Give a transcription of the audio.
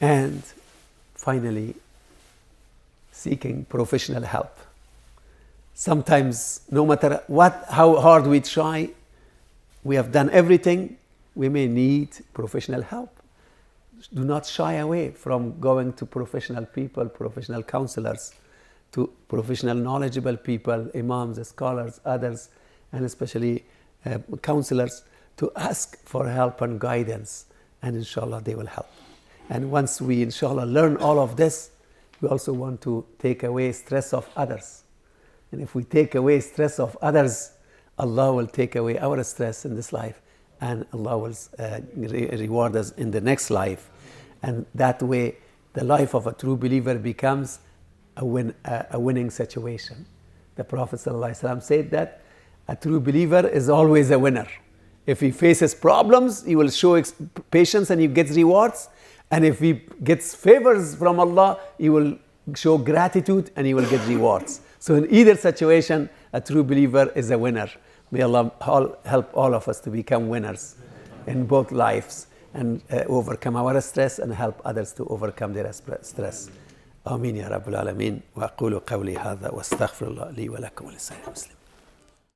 And finally, seeking professional help. Sometimes, no matter how hard we try, we have done everything, we may need professional help. Do not shy away from going to professional people, professional counselors, to professional knowledgeable people, imams, scholars, others, and especially counselors, to ask for help and guidance, and inshallah they will help. And once we inshallah learn all of this, we also want to take away stress of others. And if we take away stress of others, Allah will take away our stress in this life, and Allah will reward us in the next life. And that way, the life of a true believer becomes a winning situation. The Prophet ﷺ said that a true believer is always a winner. If he faces problems, he will show patience and he gets rewards. And if he gets favors from Allah, he will show gratitude and he will get rewards. So in either situation, a true believer is a winner. May Allah help all of us to become winners in both lives and overcome our stress and help others to overcome their stress. آمين يا رب العالمين وأقول قولي هذا وأستغفر الله لي ولكم ولسائر المسلمين.